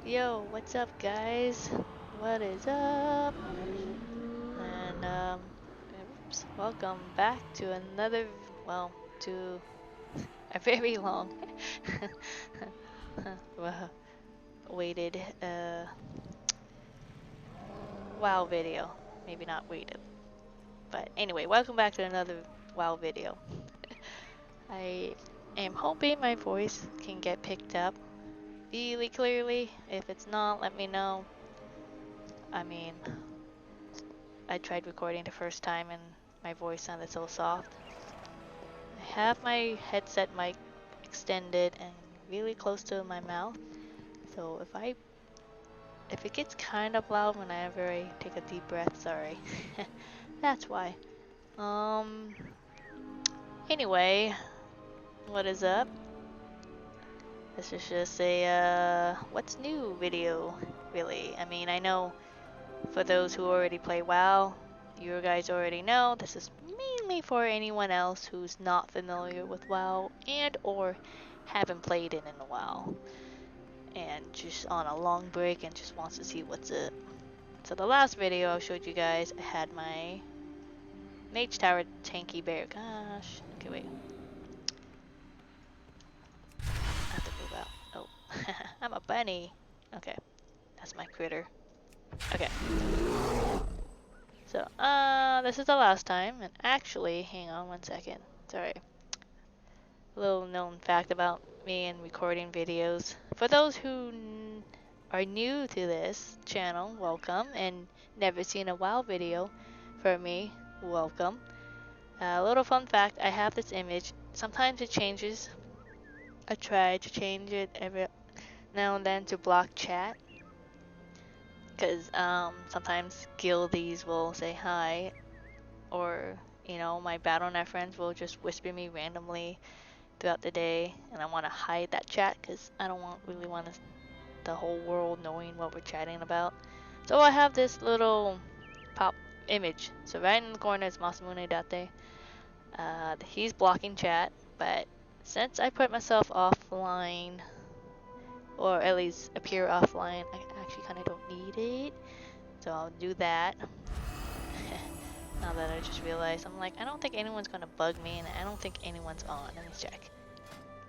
Yo, what's up, guys? What is up? And oops, welcome back to another, well, to a very long, well, waited, WoW video. Maybe not waited, but anyway, welcome back to another WoW video. I am hoping my voice can get picked up really clearly. If it's not, let me know. I mean, I tried recording the first time and my voice sounded so soft. I have my headset mic extended and really close to my mouth, so if it gets kind of loud whenever I take a deep breath, sorry. That's why. Um anyway, what is up? This is just a what's new video, really. I mean, I know for those who already play WoW, you guys already know this is mainly for anyone else who's not familiar with WoW and or haven't played it in a while and just on a long break and just wants to see what's up. So the last video I showed you guys, I had my Mage Tower tanky bear. Gosh, okay, wait. I have to move out. Oh, I'm a bunny. Okay, that's my critter. Okay. So, this is the last time, and actually, hang on one second. Sorry. A little known fact about me and recording videos. For those who are new to this channel, welcome, and never seen a WoW video for me, welcome. A little fun fact, I have this image. Sometimes it changes. I try to change it every now and then to block chat. Because sometimes guildies will say hi, or my Battle.net friends will just whisper me randomly throughout the day, and I want to hide that chat because I don't really want the whole world knowing what we're chatting about. So I have this little pop image. So right in the corner is Masamune Date. He's blocking chat, but since I put myself offline, or at least appear offline, I actually kind of don't need it. So I'll do that. Now that I just realized, I'm like, I don't think anyone's gonna bug me, and I don't think anyone's on. Let me check.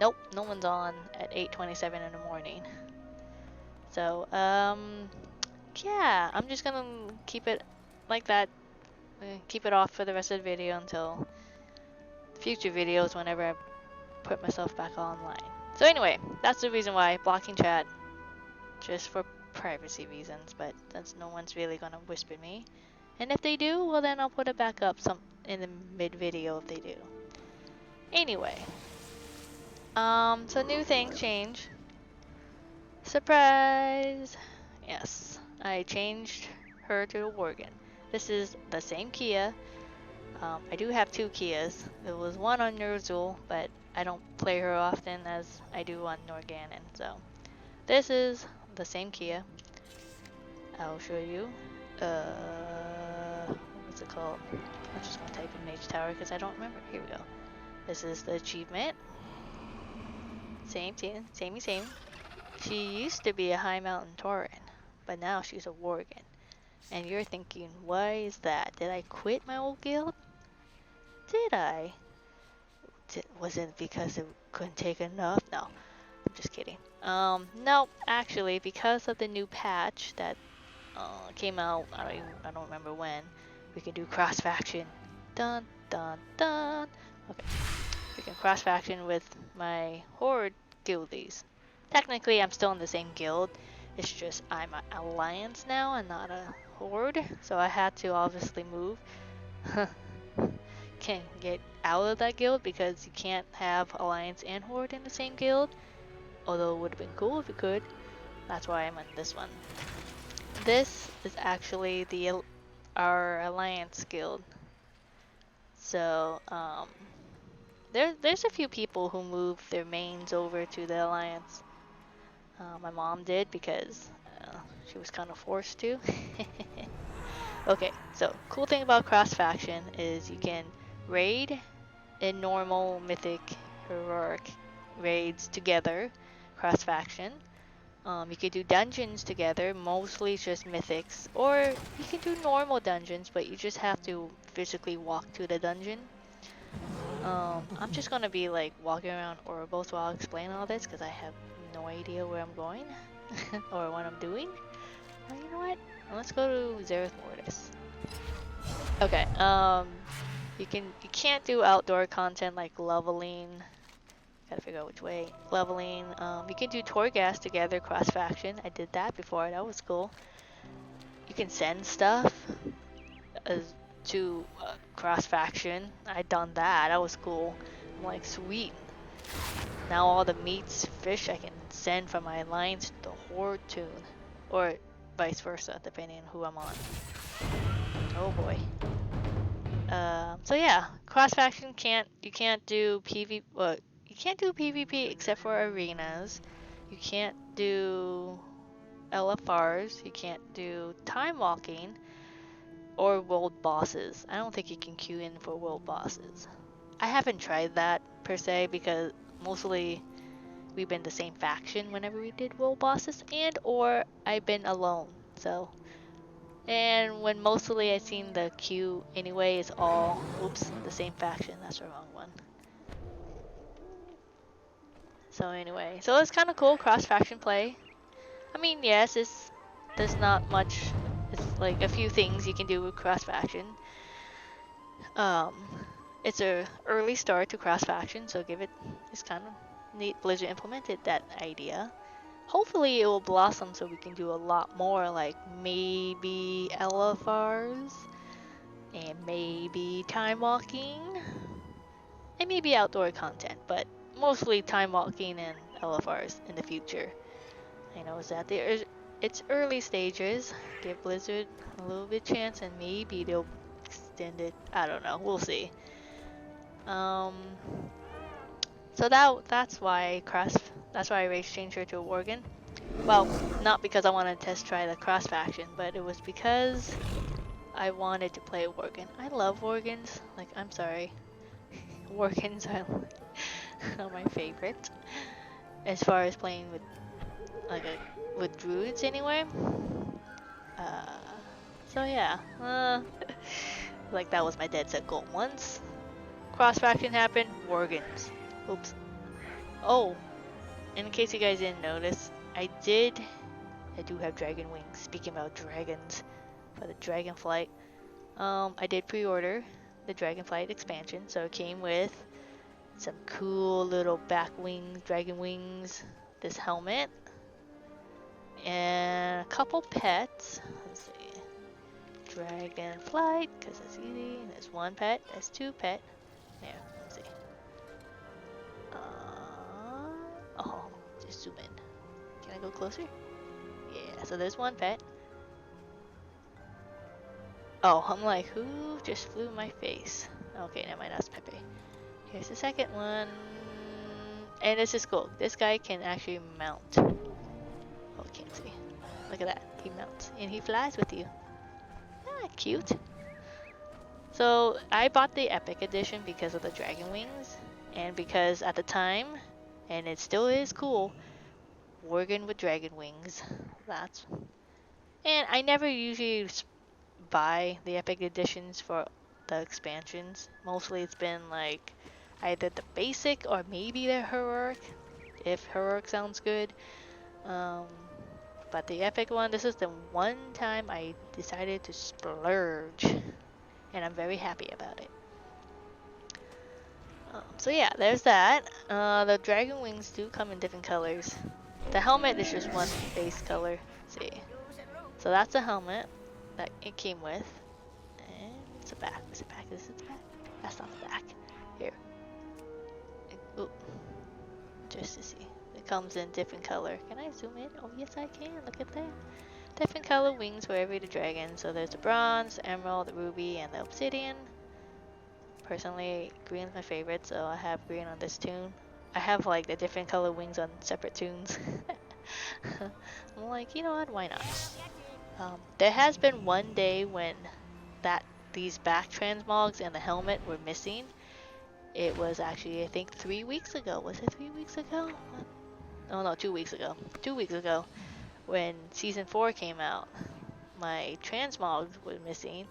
Nope, no one's on at 8:27 in the morning. So, yeah, I'm just gonna keep it like that. Keep it off for the rest of the video until future videos whenever I put myself back online. So anyway, that's the reason why blocking chat, just for privacy reasons, but since no one's really gonna whisper me. And if they do, well then I'll put it back up in the mid-video if they do. Anyway, so new things change. Surprise! Yes, I changed her to a Worgen. This is the same Kia. I do have two Kias. There was one on Ner'zhul, but I don't play her often as I do on Norganon. So this is the same Kia. I'll show you. What's it called? I'm just gonna type in Mage Tower because I don't remember. Here we go. This is the achievement. Same. She used to be a High Mountain Tauren, but now she's a Worgen. And you're thinking, why is that? Did I quit my old guild? Did I? Was it because it couldn't take enough? No, I'm just kidding. No, actually, because of the new patch that came out, I don't remember when, we can do cross faction. Dun dun dun. Okay, we can cross faction with my horde guildies. Technically, I'm still in the same guild. It's just I'm an alliance now and not a horde, so I had to obviously move. Can't get out of that guild because you can't have alliance and horde in the same guild. Although it would have been cool if you could. That's why I'm in this one. This is actually our alliance guild. So there's a few people who moved their mains over to the alliance. My mom did because she was kind of forced to. Okay, so cool thing about cross faction is you can raid in normal, mythic, heroic raids together, cross faction. You could do dungeons together, mostly just mythics, or you can do normal dungeons, but you just have to physically walk to the dungeon. I'm just gonna be like walking around Orbos while I explain all this because I have no idea where I'm going or what I'm doing. Oh, you know what? Let's go to Zereth Mortis. Okay. You can't do outdoor content like leveling. Gotta figure out which way. Leveling. You can do Torghast together, cross faction. I did that before. That was cool. You can send stuff to cross faction. I done that. That was cool. I'm like, sweet. Now all the meats, fish I can send from my alliance to the horde tune, or vice versa, depending on who I'm on. Oh boy. So yeah, cross faction you can't do PvP. Well, you can't do PvP except for arenas. You can't do LFRs. You can't do time walking or world bosses. I don't think you can queue in for world bosses. I haven't tried that per se because mostly we've been the same faction whenever we did world bosses, and or I've been alone. So, and when mostly I've seen the queue anyway is all, oops, the same faction. That's the wrong one. So anyway, so it's kind of cool cross faction play. I mean, yes, there's not much. It's like a few things you can do with cross faction. It's a early start to cross faction, so it's kind of neat. Blizzard implemented that idea. Hopefully it will blossom so we can do a lot more, like maybe LFRs, and maybe time walking, and maybe outdoor content, but mostly time walking and LFRs in the future. I know it's early stages. Give Blizzard a little bit chance and maybe they'll extend it. I don't know. We'll see. So that's why I race changer to a Worgen. Well, not because I wanted to test try the cross faction, but it was because I wanted to play a Worgen. I love Worgens. Like, I'm sorry. Worgens are my favorite. As far as playing with with druids anyway. So yeah. Like that was my dead set goal. Once cross faction happened, Worgens. Oops. Oh, in case you guys didn't notice, I do have dragon wings. Speaking about dragons, for the Dragonflight, I did pre-order the Dragonflight expansion, so it came with some cool little back wings, dragon wings, this helmet, and a couple pets. Let's see, Dragonflight, because it's easy. There's one pet. There's two pet. There. Let's see. Oh, just zoom in. Can I go closer? Yeah, so there's one pet. Oh, I'm like, who just flew in my face? Okay, never mind, that's Pepe. Here's the second one. And this is cool. This guy can actually mount. Oh, can't see. Look at that. He mounts. And he flies with you. Ah, cute. So, I bought the Epic Edition because of the Dragon Wings. And because at the time, and it still is cool, Worgen with Dragon Wings. And I never usually buy the Epic Editions for the expansions. Mostly it's been like either the basic or maybe the heroic, if heroic sounds good. But the epic one, this is the one time I decided to splurge, and I'm very happy about it. So yeah, there's that. The dragon wings do come in different colors. The helmet is just one base color. Let's see. So that's the helmet that it came with. And it's a back. Is it back? Is it the back? That's not the back. Here. Ooh. Just to see. It comes in different color. Can I zoom in? Oh yes I can. Look at that. Different color wings for every dragon. So there's the bronze, the emerald, the ruby, and the obsidian. Personally, green is my favorite, so I have green on this tune. I have like the different color wings on separate tunes. I'm like, you know what? Why not? There has been one day when these back transmogs and the helmet were missing. It was actually, I think, 3 weeks ago. Was it 3 weeks ago? Oh no, 2 weeks ago. 2 weeks ago, when Season 4 came out, my transmogs were missing,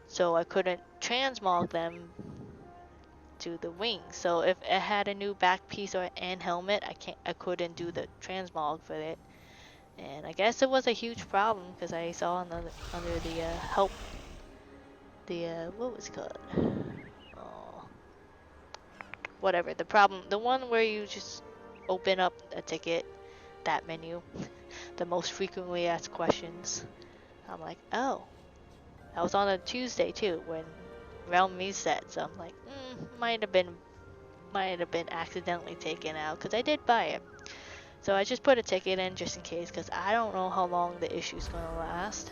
so I couldn't transmog them to the wings. So if it had a new back piece or and helmet, I couldn't do the transmog for it. And I guess it was a huge problem because I saw under the help, the what was it called? Oh, whatever. The problem, the one where you just open up a ticket, that menu, the most frequently asked questions. I'm like, oh, that was on a Tuesday too when realm reset. So I'm like, might have been accidentally taken out because I did buy it. So I just put a ticket in just in case because I don't know how long the issue's gonna last.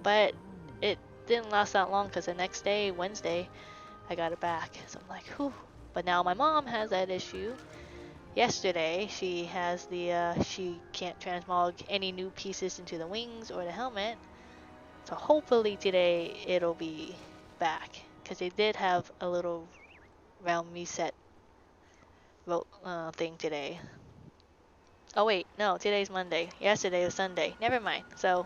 But it didn't last that long because the next day, Wednesday, I got it back. So I'm like, whew. But now my mom has that issue. Yesterday, she has she can't transmog any new pieces into the wings or the helmet. So hopefully today it'll be back because they did have a little realm reset thing today. Oh wait, no, today's Monday. Yesterday was Sunday. Never mind. So,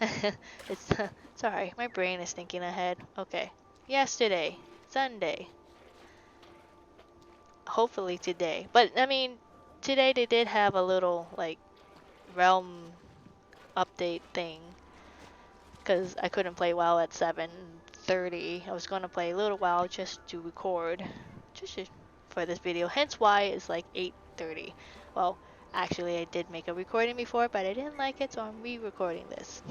it's, sorry, my brain is thinking ahead. Okay. Yesterday, Sunday. Hopefully today. But, I mean, today they did have a little, like, realm update thing. Because I couldn't play WoW at 7:30. I was going to play a little while just to record. Just for this video. Hence why it's like 8:30. Well, actually, I did make a recording before, but I didn't like it, so I'm re-recording this.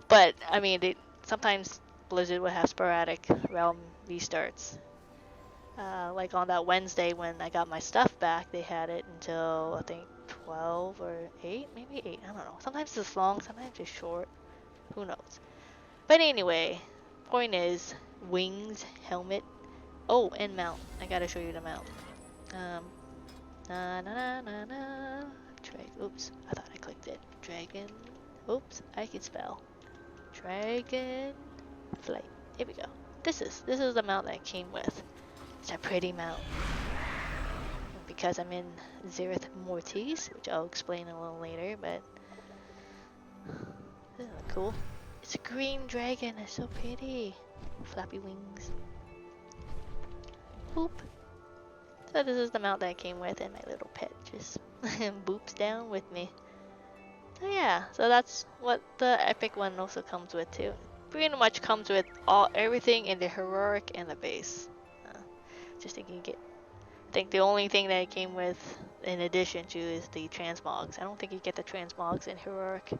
But, I mean, sometimes Blizzard would have sporadic realm restarts. Like on that Wednesday when I got my stuff back, they had it until, I think, 12 or 8? Maybe 8, I don't know. Sometimes it's long, sometimes it's short. Who knows? But anyway, point is, wings, helmet. Oh, and mount. I gotta show you the mount. Na na na na na. Oops, I thought I clicked it. Dragon. Oops, I can spell. Dragon flight. Here we go. This is the mount that I came with. It's a pretty mount. Because I'm in Zereth Mortis, which I'll explain a little later, but this is cool. It's a green dragon. It's so pretty. Flappy wings. Boop. So this is the mount that I came with, and my little pet just boops down with me. So yeah, so that's what the epic one also comes with too. Pretty much comes with everything in the heroic and the base. Just thinking you get. I think the only thing that it came with in addition to is the transmogs. I don't think you get the transmogs in heroic.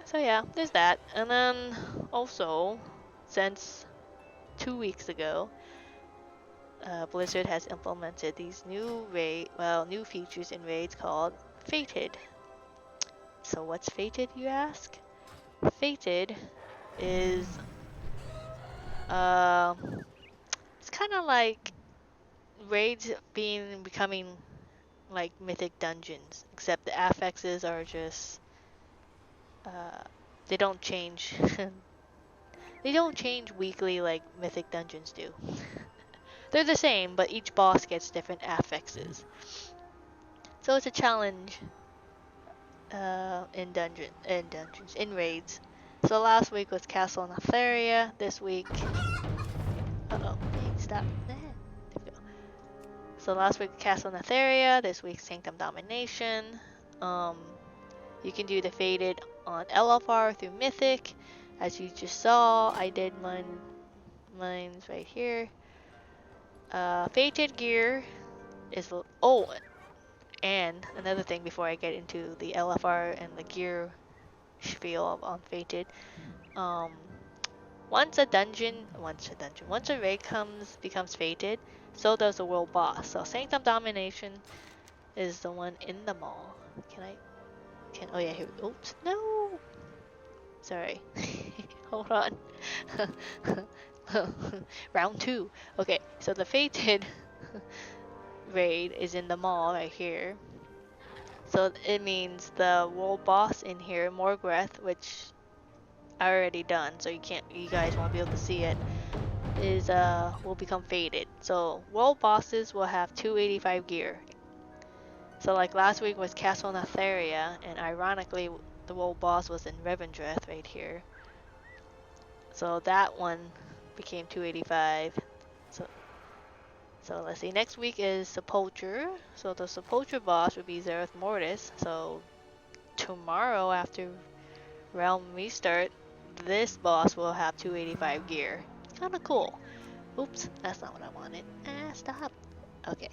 So yeah, there's that. And then also, since 2 weeks ago, Blizzard has implemented these new features in raids called Fated. So what's Fated, you ask? Fated is it's kind of like raids becoming like mythic dungeons, except the affixes are just they don't change. They don't change weekly like mythic dungeons do. They're the same, but each boss gets different affixes. So it's a challenge in raids. So last week was Castle Netheria. This week, stop. There we go. So last week Castle Netheria. This week Sanctum Domination. You can do the Fated on LFR through Mythic, as you just saw. I did mine's right here. Fated gear is and another thing before I get into the LFR and the gear spiel on Fated. Once a raid becomes Fated, so does the world boss. So Sanctum Domination is the one in the mall. Oh yeah, here we go. Oops, no! Sorry. Hold on. Round 2. Okay, so the Fated raid is in the mall right here. So it means the world boss in here, Morgreth, which I already done, so you guys won't be able to see it. is will become faded. So world bosses will have 285 gear. So like last week was Castle Natharia, and ironically the world boss was in Revendreth right here. So that one became 285. So let's see. Next week is Sepulture. So the Sepulture boss would be Zereth Mortis. So tomorrow after Realm Restart, this boss will have 285 gear. It's kind of cool. Oops, that's not what I wanted. Stop. Okay.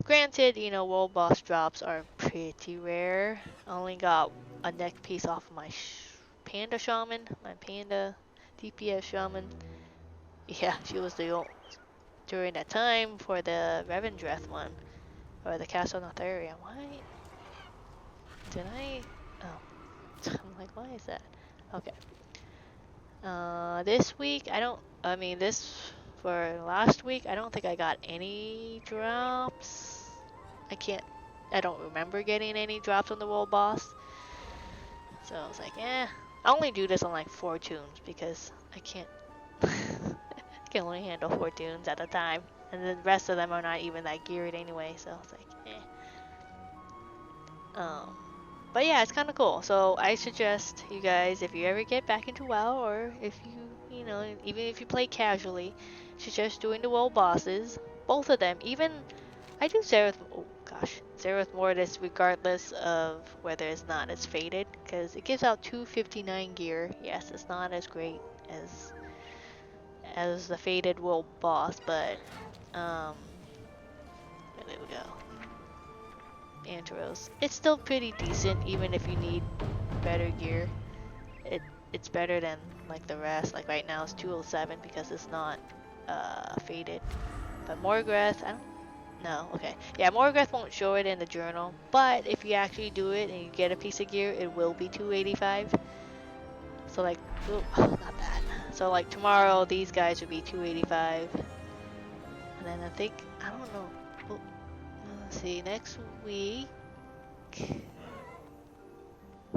Granted, you know, world boss drops are pretty rare. I only got a neck piece off of my panda shaman, my panda DPS shaman. Yeah, she was the old during that time for the Revendreth one, or the Castle Notharia. Why did I? Oh, I'm like, why is that? Okay. This week I mean this for last week. I don't think I got any drops. I don't remember getting any drops on the world boss. So I was like, I only do this on like 4 tunes because I can't. I can only handle 4 tunes at a time, and the rest of them are not even that geared anyway. So it's like, But yeah, it's kind of cool. So I suggest you guys, if you ever get back into WoW, or if you know, even if you play casually, suggest doing the world bosses, both of them. Even I do Zereth Mortis regardless of whether it's not as faded, because it gives out 259 gear. Yes, it's not as great as the faded world boss, but there we go. Anteros. It's still pretty decent, even if you need better gear. It's better than like the rest. Like right now it's 207 because it's not faded. But Morgreth, I don't know. Okay, yeah, Morgreth won't show it in the journal, but if you actually do it and you get a piece of gear, it will be 285. So like, ooh, not bad. So like tomorrow, these guys would be 285, and then I don't know. Oh, let's see, next week.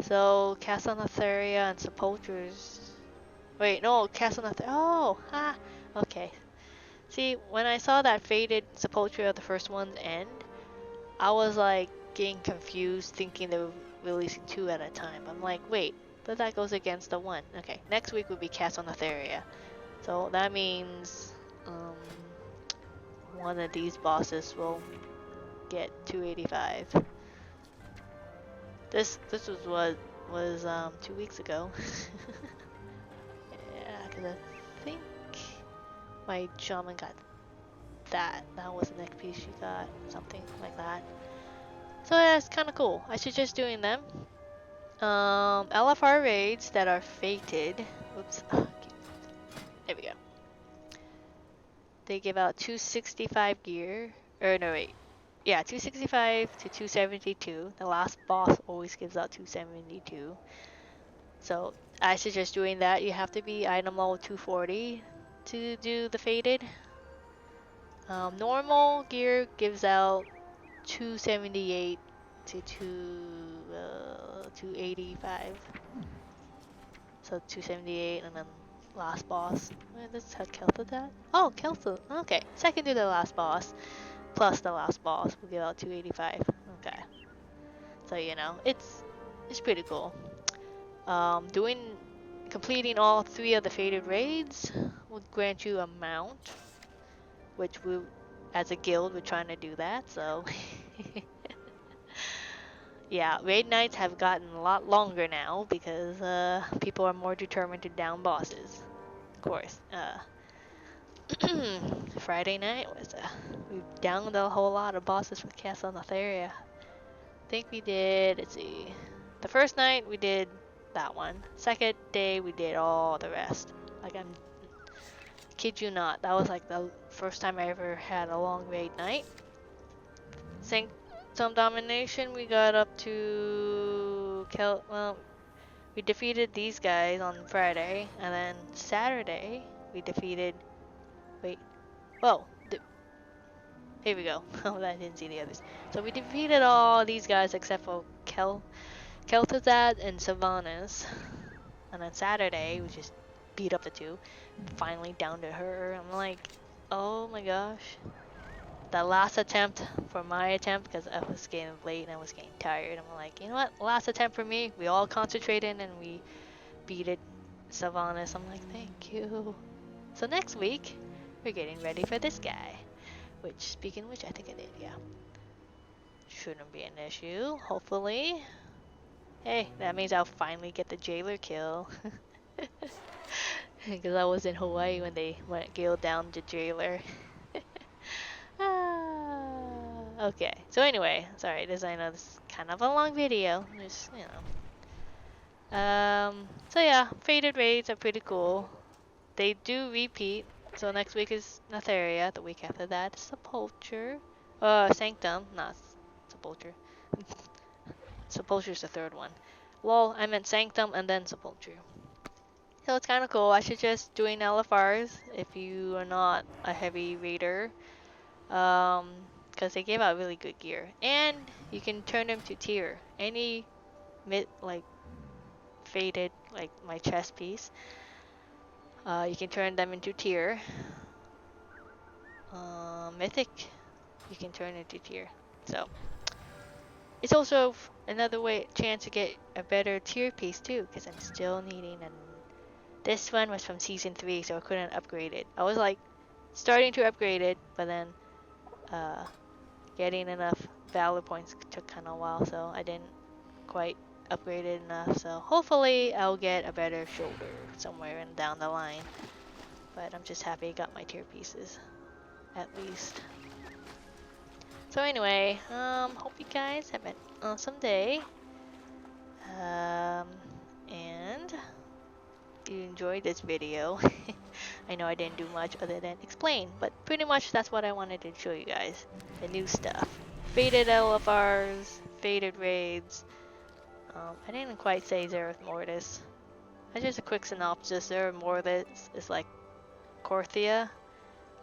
So Castle Natharia and Sepultures. Wait, no, Castle Natharia. Oh, okay. See, when I saw that faded Sepulture of the first one's end, I was like getting confused, thinking they were releasing 2 at a time. I'm like, wait, but that goes against the 1. Okay, next week would be Castle Natharia. So that means one of these bosses will get 285. This was 2 weeks ago. Yeah, because I think my shaman got that. That was the next piece she got, something like that. So yeah, it's kind of cool. I suggest doing them. LFR raids that are fated. Whoops. There we go. They give out 265 gear. Or no, wait. Yeah, 265 to 272. The last boss always gives out 272. So I suggest doing that. You have to be item level 240 to do the faded. Normal gear gives out 278 to 285. So 278, and then last boss. Wait, this has Kelta that? Oh, Kelta. Okay, second to the last boss plus the last boss will give out 285. Okay. So you know, it's pretty cool. Completing all 3 of the faded raids will grant you a mount, which we, as a guild, we're trying to do that. So yeah, raid nights have gotten a lot longer now because people are more determined to down bosses. Of course. Friday night was we downed a whole lot of bosses with Castle Notharia. I think we did, let's see, the first night we did that one. Second day we did all the rest. Like, kid you not, that was like the first time I ever had a long raid night. Sanctum Domination, we got up to we defeated these guys on Friday, and then Saturday we defeated, here we go. Oh, I didn't see the others. So we defeated all these guys except for Kel'Thuzad and Sylvanas. And then Saturday, we just beat up the two. Finally down to her. I'm like, oh my gosh. The last attempt for my attempt, because I was getting late and I was getting tired. I'm like, you know what? Last attempt for me. We all concentrated and we beat it. Sylvanas. I'm like, thank you. So next week, we're getting ready for this guy. Which, speaking of which, I think I did, yeah. Shouldn't be an issue, hopefully. Hey, that means I'll finally get the jailer kill. Because I was in Hawaii when they went guild down the jailer. Okay, so anyway, sorry, I know this is kind of a long video. Just, you know. So yeah, faded raids are pretty cool. They do repeat. So next week is Netheria. The week after that is Sepulture. Sanctum, not Sepulture. Sepulture's the third one. Well, I meant Sanctum and then Sepulture. So it's kind of cool. I suggest doing LFRs if you are not a heavy raider. Because they give out really good gear. And you can turn them to tier. Any like faded, like my chest piece, you can turn them into tier. Mythic, you can turn into tier. So it's also another chance to get a better tier piece too, because I'm still needing this one was from season 3, so I couldn't upgrade it. I was like starting to upgrade it, but then getting enough valor points took kind of a while, so I didn't quite upgrade it enough. So hopefully I'll get a better shoulder somewhere and down the line. But I'm just happy I got my tier pieces, at least. So anyway, hope you guys have an awesome day. And you enjoyed this video. I know I didn't do much other than explain, but pretty much that's what I wanted to show you guys. The new stuff. Faded LFRs, faded raids. I didn't quite say Zereth Mortis. Just a quick synopsis. Zereth Mortis is like Korthia,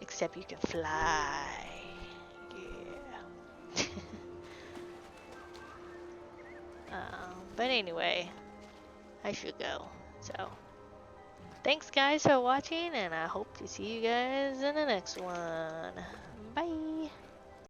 except you can fly. Yeah. But anyway, I should go. So, thanks guys for watching, and I hope to see you guys in the next one.